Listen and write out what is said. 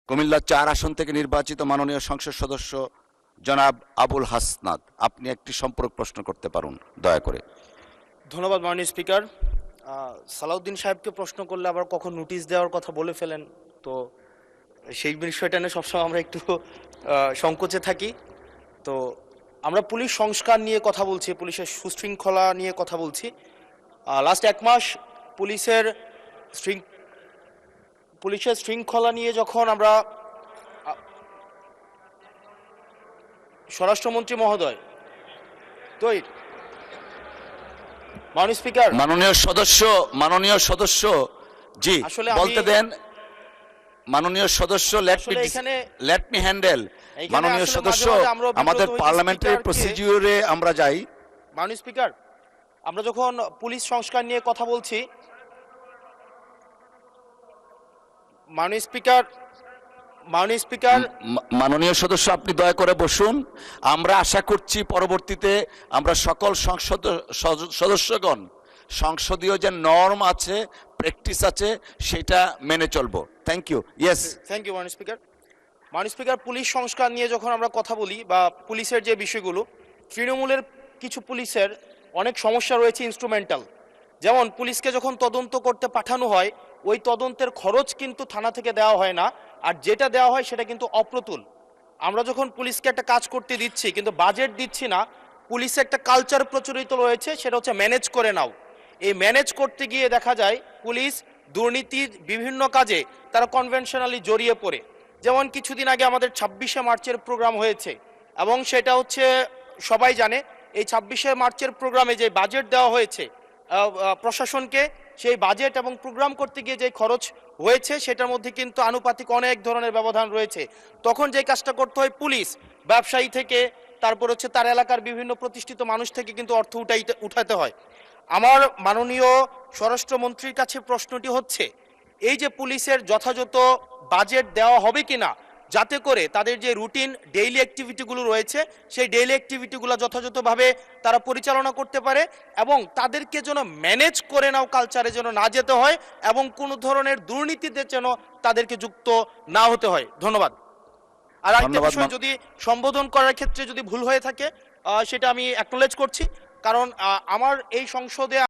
কুমিল্লা ৪ আসন থেকে নির্বাচিত মাননীয় সংসদ সদস্য জনাব আবুল হাসনাত, আপনি একটি সম্পূরক প্রশ্ন করতে পারুন দয়া করে। ধন্যবাদ মাননীয় স্পিকার। সালাউদ্দিন সাহেবকে প্রশ্ন করলে আবার কখন নোটিশ দেওয়ার কথা বলে ফেলেন, তো সেই বিষয়টা নিয়ে সবসময় আমরা একটু সংকোচে থাকি। তো আমরা পুলিশ সংস্কার নিয়ে কথা বলছি, পুলিশের সুশৃঙ্খলা নিয়ে কথা বলছি। লাস্ট 1 মাস পুলিশের শৃঙ্খলা নিয়ে যখন আমরা স্বরাষ্ট্রমন্ত্রী মহোদয়, তো মাননীয় স্পিকার, মাননীয় সদস্য জি আসলে বলতে দেন। মাননীয় সদস্য লেট মি হ্যান্ডেল। মাননীয় সদস্য, আমাদের পার্লামেন্টারি প্রসিডিউরে আমরা যাই। মাননীয় স্পিকার, আমরা যখন পুলিশ সংস্কার নিয়ে কথা বলছি, মাননীয় সদস্য আপনি দয়া করে বসুন। আমরা আশা করছি পরবর্তীতে আমরা সকল সদস্যগণ সংসদীয় যে নর্ম আছে, প্র্যাকটিস আছে, সেটা মেনে চলবো। Thank you. Yes, thank you মাননীয় স্পিকার। মাননীয় স্পিকার, পুলিশ সংস্কার নিয়ে যখন আমরা কথা বলি বা পুলিশের যে বিষয়গুলো, তৃণমূলের কিছু পুলিশের অনেক সমস্যা রয়েছে ইনস্ট্রুমেন্টাল। যেমন পুলিশকে যখন তদন্ত করতে পাঠানো হয়, ওই তদন্তের খরচ কিন্তু থানা থেকে দেওয়া হয় না, আর যেটা দেওয়া হয় সেটা কিন্তু অপ্রতুল। আমরা যখন পুলিশকে একটা কাজ করতে দিচ্ছি কিন্তু বাজেট দিচ্ছি না, পুলিশে একটা কালচার প্রচলিত রয়েছে, সেটা হচ্ছে ম্যানেজ করে নাও। এই ম্যানেজ করতে গিয়ে দেখা যায় পুলিশ দুর্নীতির বিভিন্ন কাজে তারা কনভেনশনালি জড়িয়ে পড়ে। যেমন কিছুদিন আগে আমাদের 26শে মার্চের প্রোগ্রাম হয়েছে, এবং সেটা হচ্ছে সবাই জানে, এই 26শে মার্চের প্রোগ্রামে যে বাজেট দেওয়া হয়েছে প্রশাসনকে, সেই বাজেট এবং প্রোগ্রাম করতে গিয়ে যে খরচ হয়েছে সেটার মধ্যে কিন্তু আনুপাতিক অনেক ধরনের ব্যবধান রয়েছে। তখন যে কাজটা করতে হয়, পুলিশ ব্যবসায়ী থেকে, তারপর হচ্ছে তার এলাকার বিভিন্ন প্রতিষ্ঠিত মানুষ থেকে কিন্তু অর্থ উঠাতে হয়। আমার মাননীয় স্বরাষ্ট্রমন্ত্রীর কাছে প্রশ্নটি হচ্ছে, এই যে পুলিশের যথাযথ বাজেট দেওয়া হবে কিনা, যাতে করে তাদের যে রুটিন ডেইলি অ্যাক্টিভিটিগুলো রয়েছে সেই ডেইলি অ্যাক্টিভিটিগুলো যথাযথভাবে তারা পরিচালনা করতে পারে, এবং তাদেরকে যেন ম্যানেজ করে নাও কালচারে যেন না যেতে হয়, এবং কোনো ধরনের দুর্নীতিতে যেন তাদেরকে যুক্ত না হতে হয়। ধন্যবাদ। আর একটা বিষয়, যদি সম্বোধন করার ক্ষেত্রে যদি ভুল হয়ে থাকে সেটা আমি অ্যাকনোলেজ করছি, কারণ আমার এই সংসদে